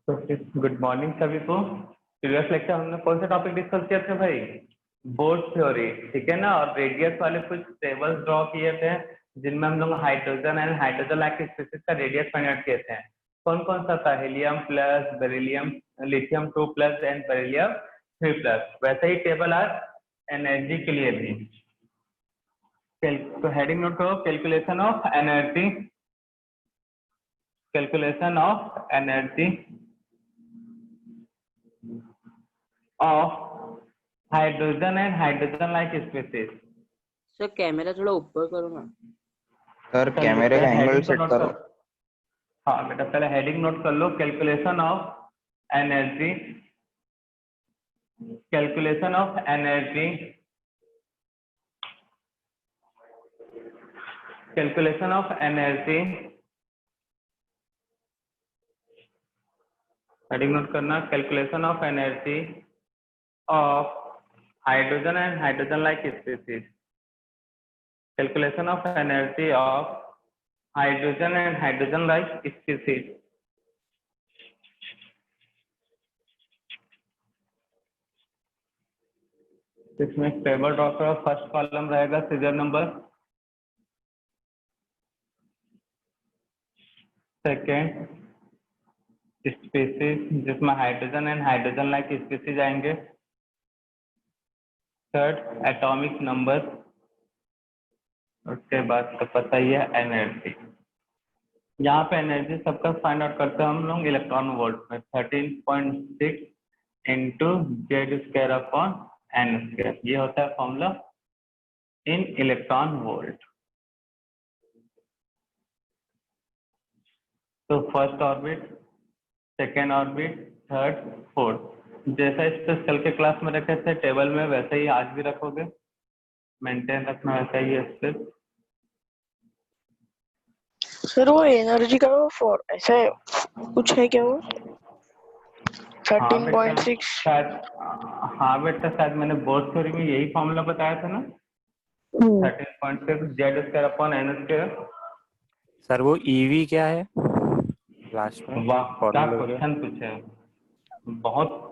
तो good morning सभी को। प्रीवियस लेक्चर हमने कौन सा टॉपिक डिस्कस किया था भाई? बोर्ड थ्योरी, ठीक है ना। और रेडियस वाले कुछ टेबल्स ड्रॉ किए थे जिनमें हम लोग hydrogen and hydrogen like species का रेडियस फाइंड आउट किए थे। कौन कौन सा था? Helium plus, beryllium, lithium 2 plus and beryllium 3 plus. वैसे ही टेबल आज एनर्जी के लिए भी। तो हेडिंग नोट करो, calculation of energy, calculation of energy of hydrogen and hydrogen like species। Sir camera थोड़ा ऊपर करो ना। सर कैमरे का एंगल सेट करो। हाँ बेटा, पहले हेडिंग नोट कर लो, calculation of energy, calculation of energy, calculation of energy. Heading note करना, calculation of energy of hydrogen and hydrogen like species, calculation of energy of hydrogen and hydrogen like species। इसमें table draw करो। First column रहेगा serial number, second species जिसमें hydrogen and hydrogen like species आएंगे, third atomic number, उसके बाद तो पता ही है एनर्जी। यहाँ पे एनर्जी सबका फाइंड आउट करते हैं हम लोग इलेक्ट्रॉन वोल्ट में, 13.6 into Z square upon N square. ये होता है फॉर्मूला इन इलेक्ट्रॉन वोल्ट। तो first orbit, second orbit, third, fourth, जैसा इस पे कल के क्लास में रखे थे टेबल में वैसे ही आज भी रखोगे, मेंटेन रखना वैसा ही है इस। सर वो एनर्जी का वो फॉर ऐसा कुछ है क्या वो 13.6? शायद, हाँ बेटा शायद मैंने बोर्ड थ्योरी में यही फॉर्मूला बताया था ना, 13.6 Z square upon N square. Sir वो ईवी क्या है लास्ट में? वाह क्या क्वेश्चन पूछे, बहुत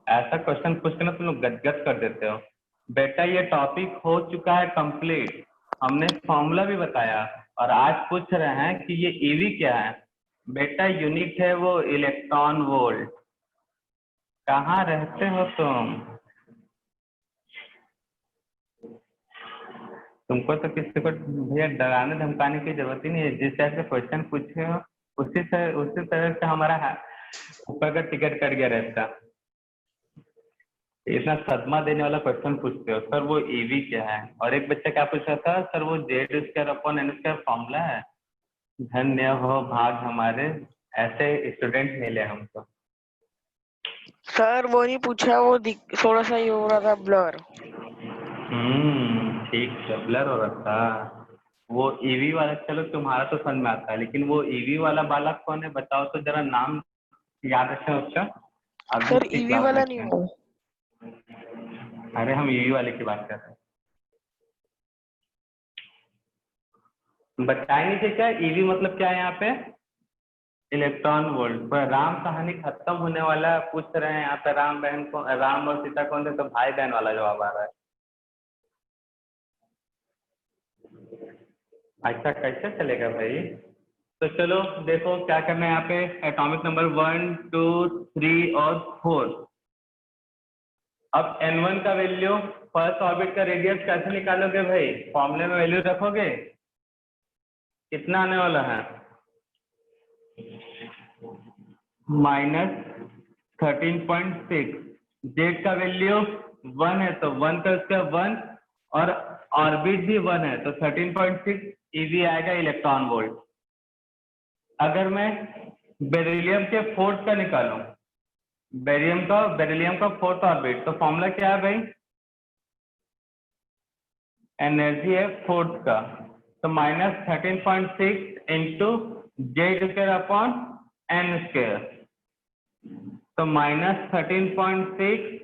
ऐसा क्वेश्चन पूछते ना तुम लोग गदगद कर देते हो। बेटा ये टॉपिक हो चुका है कंप्लीट, हमने फॉर्मूला भी बताया और आज पूछ रहे हैं कि ये ईवी क्या है। बेटा यूनिट है वो इलेक्ट्रॉन वोल्ट। कहाँ रहते हो तुम? तुमको तो किसी को भैया डराने धमकाने की जरूरत ही नहीं है। जिस तरह से क्वेश्चन पूछे हो उसी तरह से हमारा ऊपर का टिकट कट गया रहता। इतना सदमा देने वाला क्वेश्चन पूछते हो सर वो ईवी क्या है। और एक बच्चा क्या पूछ रहा था, सर वो Z square upon N square formula है। धन्य हो भाग हमारे, ऐसे स्टूडेंट मिले हमको। सर वो नहीं पूछा, वो थोड़ा सा ही हो रहा था ब्लर। ठीक है, ब्लर हो रहा था वो ईवी वाला। चलो तुम्हारा तो समझ में आता है, लेकिन वो ईवी वाला बालक कौन है बताओ तो जरा, नाम याद रखें उसका। सर ईवी वाला नहीं हो। अरे हम ईवी वाले की बात कर रहे हैं। बताएंगे कि क्या ईवी मतलब क्या है यहाँ पे? Electron volt. पर राम कहानी खत्म होने वाला पूछ रहे हैं यहाँ पे, राम बहन को, राम और सीता कौन थे? तो भाई बहन वाला जवाब आ रहा है। अच्छा कैसे चलेगा भाई? तो चलो देखो क्या करना है यहाँ पे। एटॉमिक नंबर 1, 2, 3 और 4। अब n1 का वैल्यू, फर्स्ट ऑर्बिट का रेडियस कैसे निकालोगे भाई? फॉर्मूले में वैल्यू रखोगे, कितना आने वाला है? -13.6। जेड का वैल्यू 1 है तो 1 का स्क्वायर 1 और ऑर्बिट भी 1 है तो 13.6 ईवी आएगा इलेक्ट्रॉन वोल्ट। अगर मैं बेरिलियम के फोर्थ का निकालूं, बेरिलियम का फोर्थ ऑर्बिट, तो फॉर्मूला क्या है भाई? एनर्जी है फोर्थ का, तो -13.6 into Z square upon N square. तो -13.6,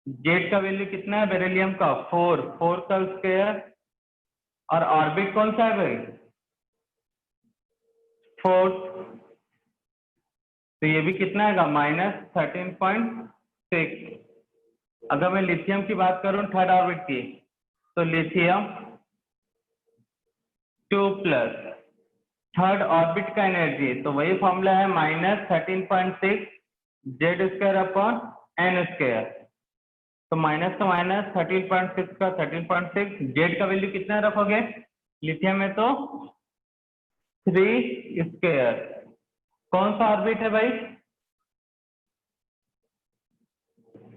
जेड का वैल्यू कितना है बेरिलियम का? 4 का स्क्वायर और ऑर्बिट कौन सा है भाई? फोर्थ। तो ये भी कितना आएगा -13.6। अगर मैं लिथियम की बात करूं थर्ड ऑर्बिट की, तो लिथियम 2+ थर्ड ऑर्बिट का एनर्जी, तो वही फॉर्मूला है -13.6 Z² / n²। तो माइनस का माइनस 13.6 का 13.6, जेड का वैल्यू कितना रखोगे लिथियम में, तो 3²। कौन सा ऑर्बिट है भाई?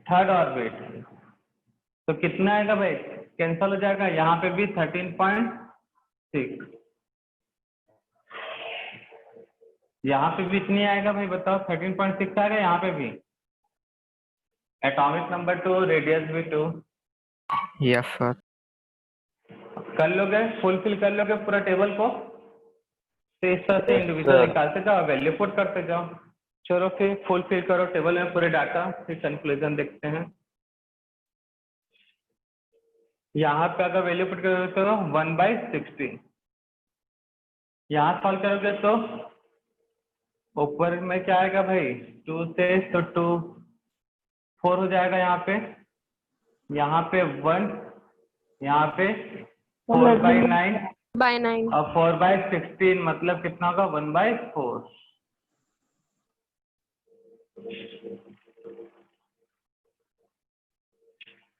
Third orbit. तो कितना आएगा भाई? कैंसल हो जाएगा, यहाँ पे भी 13.6, यहाँ पे भी इतनी आएगा भाई, बताओ 13.6 आएगा यहाँ पे भी। एटॉमिक नंबर 2, रेडियस भी 2। Yes sir. कर लोगे, फुलफिल कर लोगे पूरा टेबल को, तो इस तरह से इंडिविजुअल sir. निकालते जाओ, वैल्यू पुट करते जाओ। चलो फिर फुलफिल करो टेबल में पूरे डाटा, फिर कंक्लूजन देखते हैं। यहाँ पे अगर वैल्यू पुट करोगे तो 1/16, यहाँ सॉल्व करोगे तो ऊपर में क्या आएगा भाई 2 से, तो 2 4 हो जाएगा यहाँ पे 1, यहाँ पे 4/9 और 4/16 मतलब कितना होगा 1/4।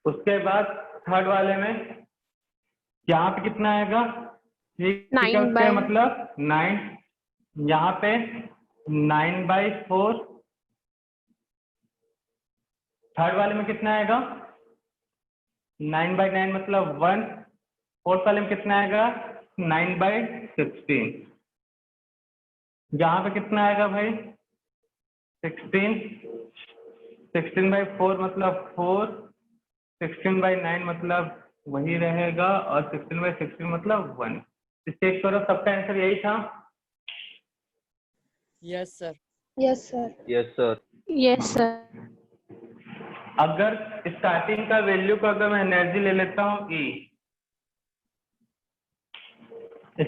उसके बाद थर्ड वाले में यहाँ पे कितना आएगा 3 मतलब 9, यहाँ पे 9/4। थर्ड वाले में कितना आएगा 9/9 मतलब 1। फोर्थ वाले में कितना आएगा 9/16। यहाँ पे कितना आएगा भाई 16, 16/4 मतलब 4, 16/9 मतलब वही रहेगा, और 16/16 मतलब 1। चेक करो, सबका आंसर यही था। Yes sir. Yes sir. अगर स्टार्टिंग का वैल्यू को अगर मैं एनर्जी ले लेता हूँ E,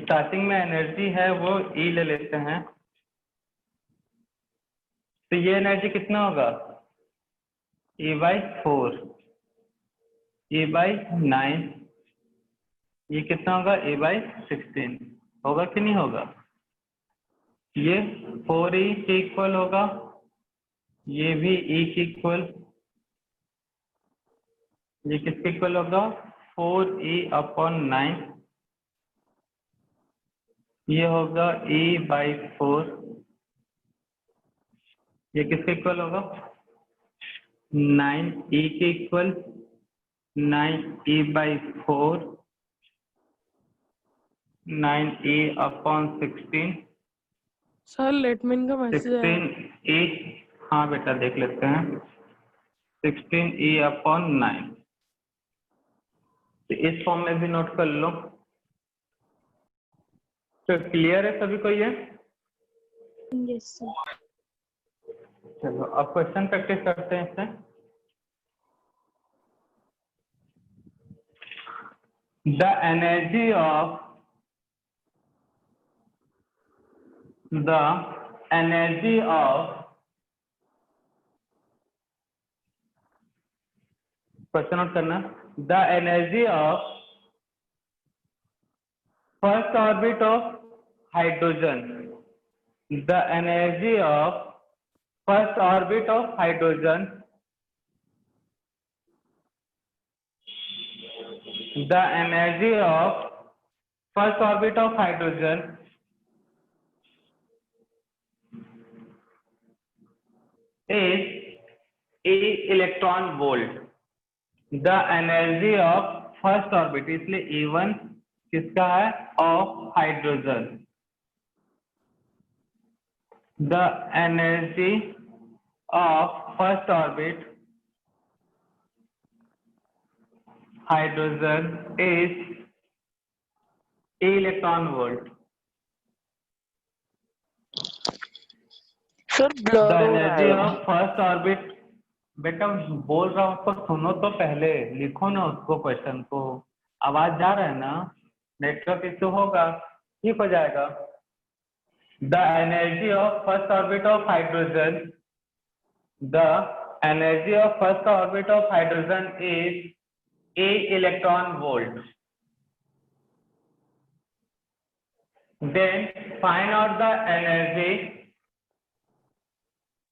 स्टार्टिंग में एनर्जी है वो E ले लेते हैं, तो ये एनर्जी कितना होगा E/4, E/9, ये कितना होगा E/16 होगा कि नहीं होगा? ये 4E के इक्वल होगा, ये भी E के इक्वल, ये किसके इक्वल होगा 4E/9, ये होगा E/4, ये किसके इक्वल होगा 9E के इक्वल, 9E/4, 9E/16, सर लेटमिन का मैसेज है। 16E, हाँ बेटा देख लेते हैं, 16E/9। तो इस फॉर्म में भी नोट कर लो। तो क्लियर है सभी को ये? Yes sir. चलो अब क्वेश्चन प्रैक्टिस करते हैं इससे। The energy of question note करना। The energy of first orbit of hydrogen, the energy of first orbit of hydrogen, the energy of first orbit of hydrogen is E electron volt. The energy of first orbit, इसलिए E1 किसका है of hydrogen. The energy of first orbit hydrogen is E electron volt. Sir The blur हो रहा energy है। of first orbit, बेटा बोल रहा हूँ उसको सुनो तो पहले, लिखो ना उसको क्वेश्चन को, आवाज जा रहा है ना, नेटवर्क इशू होगा, ठीक हो जाएगा। the energy of first orbit of hydrogen, the energy of first orbit of hydrogen is a electron volt. Then find out the energy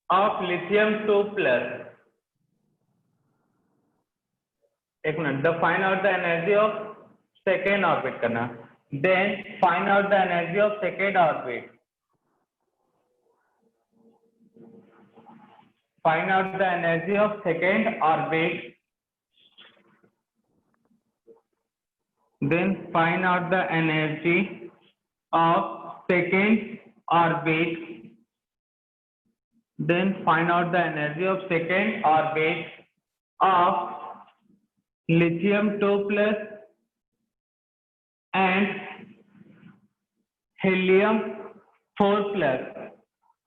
of lithium 2 plus. एक minute, the find out the energy of second orbit करना. Then find out the energy of second orbit. Find out the energy of second orbit. Then find out the energy of second orbit. Then find out the energy of second orbit of lithium 2 plus and helium 4 plus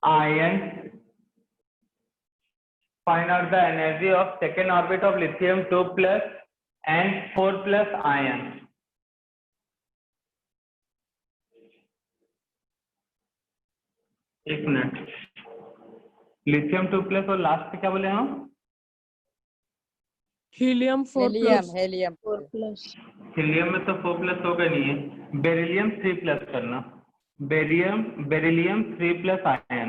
ion. Find out the energy of second orbit of lithium 2 plus and 4 plus ion. एक minute, lithium 2 plus और last पे क्या बोले हम? Helium 4 plus. Helium 4 plus. Helium में तो 4 plus होगा नहीं है, बेरिलियम 3 प्लस करना, beryllium 3 plus ion,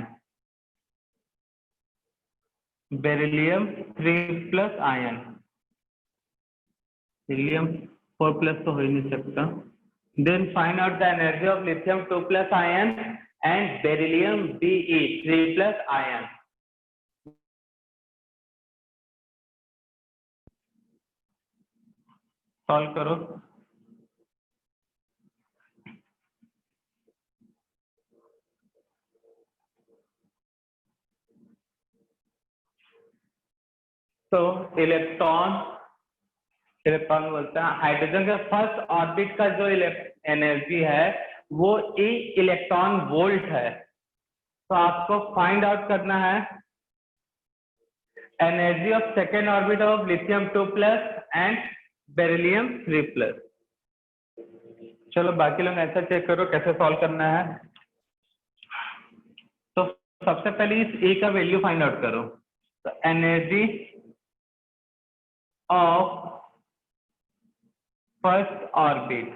beryllium 3 plus ion, helium 4 plus तो हो ही नहीं सकता. Then find out the energy of lithium 2 plus ion and beryllium Be 3 plus ion. Solve करो. तो इलेक्ट्रॉन बोलता है हाइड्रोजन के फर्स्ट ऑर्बिट का जो एनर्जी है वो ए इलेक्ट्रॉन वोल्ट है. तो आपको फाइंड आउट करना है energy of second orbit of lithium 2 plus and beryllium 3 plus. चलो बाकी लोग ऐसा चेक करो कैसे सॉल्व करना है. तो सबसे पहले इस ए का वैल्यू फाइंड आउट करो. तो एनर्जी ऑफ फर्स्ट ऑर्बिट,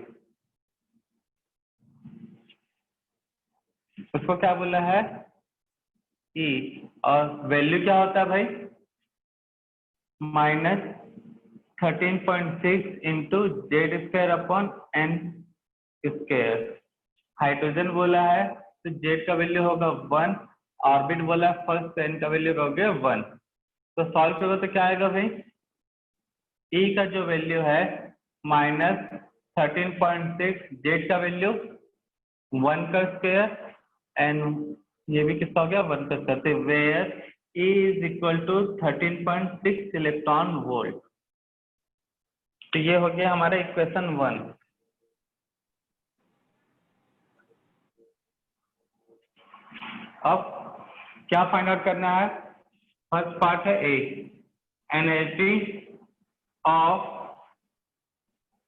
उसको क्या बोला है? ई. और वैल्यू क्या होता है भाई? -13.6 into Z square upon N square. Hydrogen बोला है तो जेड का वैल्यू होगा 1, ऑर्बिट बोला है फर्स्ट, एन का वैल्यू हो गया 1. तो सॉल्व करो तो क्या आएगा भाई? ई का जो वैल्यू है -13.6, जेड का वैल्यू 1 का स्क्वायर एंड ये भी कितना हो गया 1 का square. Where E is equal to 13.6 electron volt. तो ये हो गया हमारा इक्वेशन 1. अब क्या फाइंड आउट करना है? फर्स्ट पार्ट है ए, एनर्जी ऑफ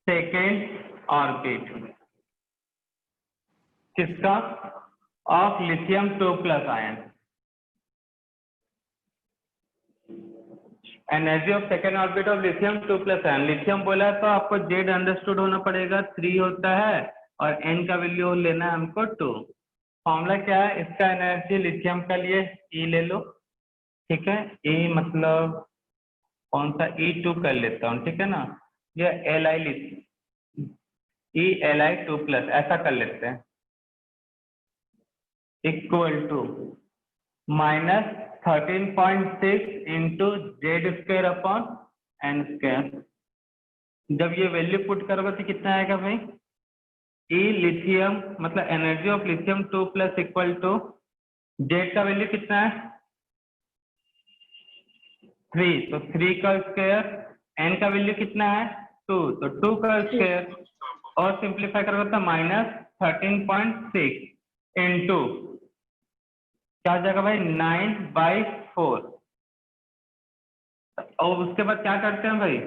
सेकेंड ऑर्बिट किसका? Of lithium 2 plus ion. Energy of second orbit of lithium 2 plus ion. Lithium बोला है तो आपको जेड अंडरस्टूड होना पड़ेगा 3 होता है और एन का वैल्यू लेना है हमको 2. फॉर्मूला क्या है इसका? एनर्जी लिथियम का लिए ई ले लो, ठीक है. ई मतलब कौन सा? E2 कर लेता हूँ, ठीक है ना. ये Li2 प्लस ऐसा कर लेते हैं, equal to -13.6 into Z square upon N square. जब ये वैल्यू पुट करोगे तो कितना आएगा भाई? ई लिथियम मतलब energy of lithium 2 plus equal to Z का वैल्यू कितना है? 3, तो 3 का स्क्वायर. एन का वैल्यू कितना है? 2, तो 2 का स्क्वायर. और सिंप्लीफाई करोगे तो -13.6 इंटू क्या हो जाएगा भाई? 9/4. और उसके बाद क्या करते हैं भाई?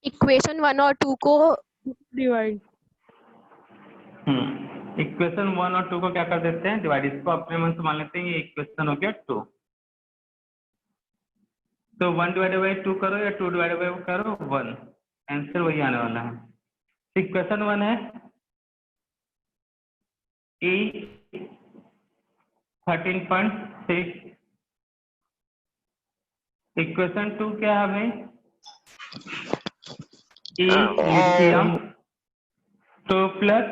इक्वेशन 1 और 2 को डिवाइड. इक्वेशन 1 और 2 को क्या कर देते हैं, डिवाइड। इसको अपने मन से मान लेते हैं ये इक्वेशन हो गया 2। तो 1 डिवाइडेड बाई 2 करो या 2 डिवाइडेड बाई करो 1, आंसर वही आने वाला है। इक्वेशन 1 है E 13.6। इक्वेशन 2 क्या है भाई, E लिथियम 2 प्लस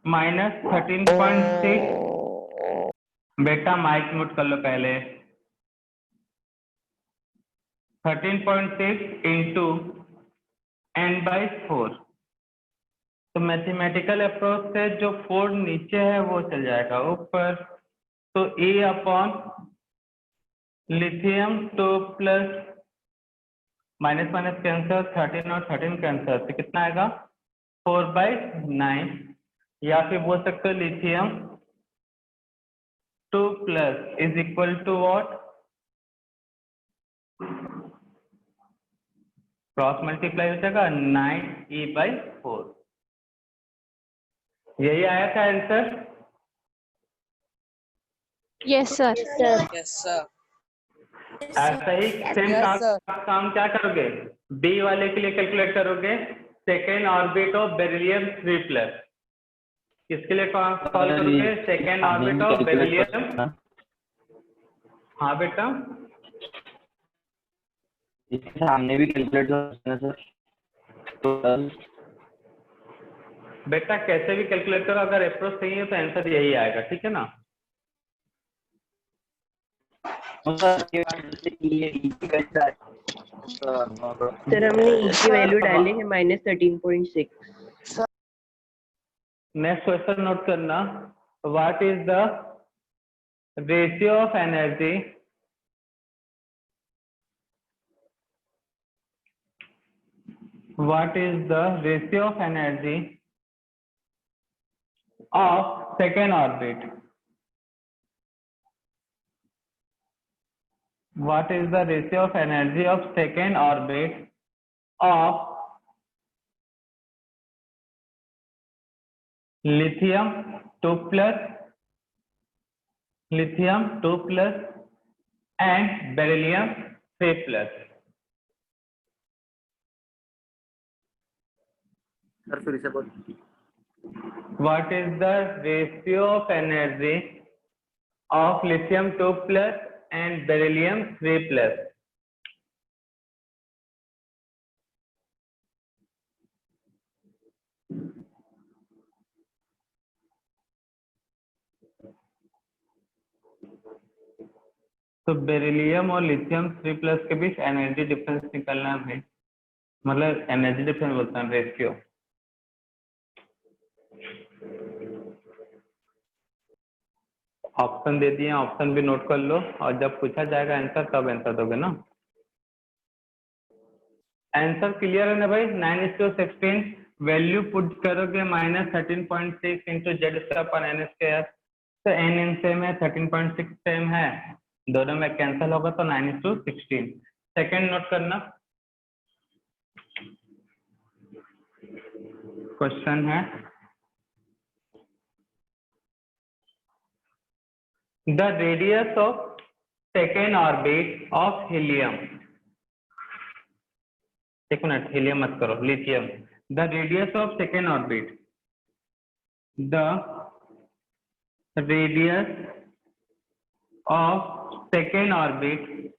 माइनस 13.6। बेटा माइक म्यूट कर लो पहले। 13.6 इंटू n/4। तो मैथमेटिकल अप्रोच से जो 4 नीचे है वो चल जाएगा ऊपर। तो E upon lithium 2 plus minus minus cancer 13 और 13 कैंसर तो कितना आएगा 4/9। या फिर बोल सकते हो lithium 2 plus is equal to what, cross multiply हो जाएगा 9E/4। यही आया था answer. Yes, sir. Yes sir. ऐसा ही सेम काम क्या करोगे, बी वाले के लिए कैलकुलेट करोगे, second orbit of beryllium 3 plus. किसके लिए सॉल्व करोगे, सेकेंड ऑर्बिट ऑफ बेरिलियम। हाँ बेटा, इसके सामने भी कैलकुलेट करना सर। तो बेटा कैसे भी कैलकुलेट करो, अगर अप्रोच सही है तो आंसर यही आएगा, ठीक है ना। सर हमने ई की वैल्यू डाली है -13.6। नेक्स्ट क्वेश्चन नोट करना, what is the ratio of energy of second orbit? What is the ratio of energy of second orbit of lithium 2 plus and beryllium 3 plus? Sir फिर से बोल। What is the ratio of energy of lithium 2 plus and beryllium 3 plus? तो beryllium और lithium 3 plus के बीच energy difference निकालना है भाई, मतलब एनर्जी डिफरेंस बोलते हैं रेशियो। ऑप्शन दे दिए, ऑप्शन भी नोट कर लो और जब पूछा जाएगा आंसर तब आंसर दोगे ना। आंसर क्लियर है ना भाई। 9:16 वैल्यू पुट करोगे -13.6 इंटू Z²/n²। तो n सेम है, 13.6 सेम है, दोनों में कैंसिल होगा तो 9:16। सेकेंड नोट करना, क्वेश्चन है the radius of second orbit of helium. एक मिनट, हीलियम मत करो, lithium. The radius of second orbit, the radius of second orbit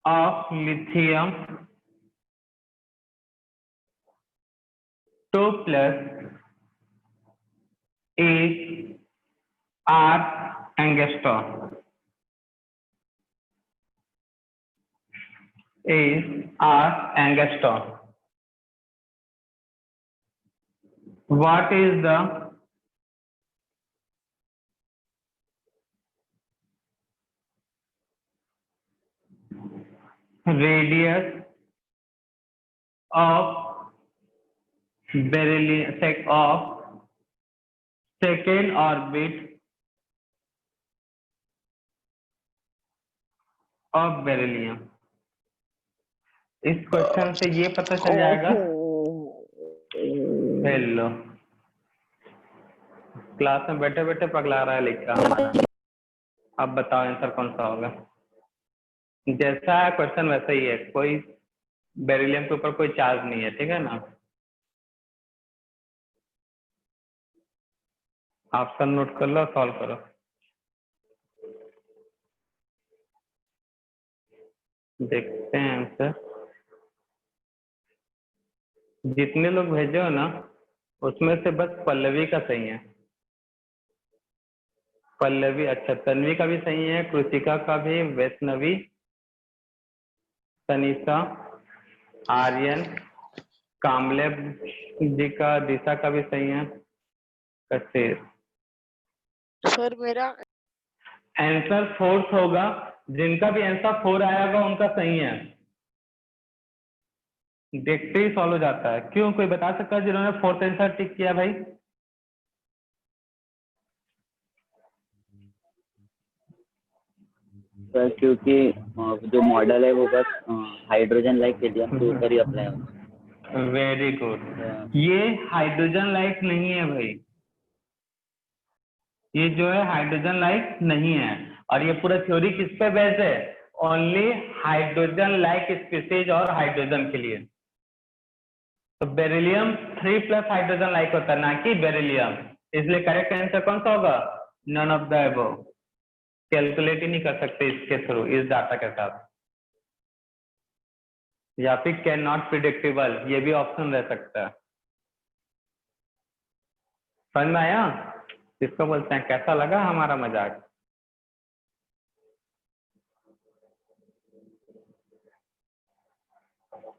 of lithium 2 plus is R angstrom. What is the radius of beryllium of second orbit of beryllium. इस question से ये पता चल जाएगा। Hello, class में बैठे बैठे पगला रहा है लिखा हमारा। अब बताओ आंसर कौन सा होगा। जैसा है क्वेश्चन वैसा ही है, कोई बेरिलियम के ऊपर कोई चार्ज नहीं है, ठीक है ना। ऑप्शन नोट कर लो, सॉल्व करो। देखते हैं आंसर। जितने लोग भेजे हो ना उसमें से बस पल्लवी का सही है। पल्लवी, अच्छा तन्वी का भी सही है, कृतिका का भी, वैष्णवी, तनिषा, आर्यन, कामले जी का, दिशा का भी सही है, कशीर। सर मेरा आंसर फोर्थ होगा। जिनका भी आंसर 4 आया होगा उनका सही है। देखते ही सॉल्व हो जाता है। क्यों, कोई बता सकता है जिन्होंने 4th आंसर टिक किया भाई? सर क्योंकि जो मॉडल है वो बस हाइड्रोजन लाइक हीलियम के ऊपर ही अप्लाई होता है। Very good. ये हाइड्रोजन लाइक नहीं है भाई, ये जो है हाइड्रोजन लाइक नहीं है। और ये पूरा थ्योरी किस पे बेस्ड है? ओनली हाइड्रोजन लाइक स्पीसीज और हाइड्रोजन के लिए। तो बेरिलियम 3+ हाइड्रोजन लाइक होता है, ना कि बेरिलियम। इसलिए करेक्ट आंसर कौन सा होगा? None of the above. Calculate ही नहीं कर सकते इसके थ्रू, इस डाटा के साथ। या फिर कैन नॉट प्रिडिक्टेबल, ये भी ऑप्शन रह सकता है। समझ में आया किसको बोलते हैं? कैसा लगा हमारा मजाक?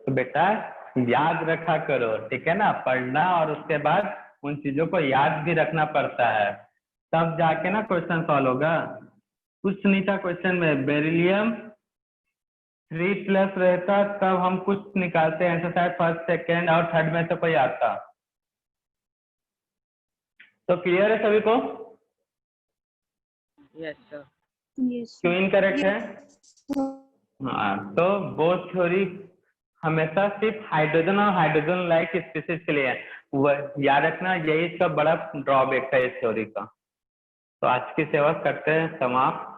तो बेटा याद रखा करो, ठीक है ना। पढ़ना और उसके बाद उन चीजों को याद भी रखना पड़ता है, तब जाके ना क्वेश्चन सॉल्व होगा। कुछ नहीं था क्वेश्चन में, बेरिलियम 3+ रहता तब हम कुछ निकालते हैं, शायद फर्स्ट, सेकेंड और थर्ड में से कोई आता। तो क्लियर है सभी को? Yes sir. Yes, क्यों sir. इनकरेक्ट है? हाँ, तो बोथ थ्योरी हमेशा सिर्फ हाइड्रोजन और हाइड्रोजन लाइक स्पीसीज के लिए है। वह याद रखना, यही इसका बड़ा ड्रॉबैक है इस थ्योरी का। तो आज की सेवा करते हैं समाप्त।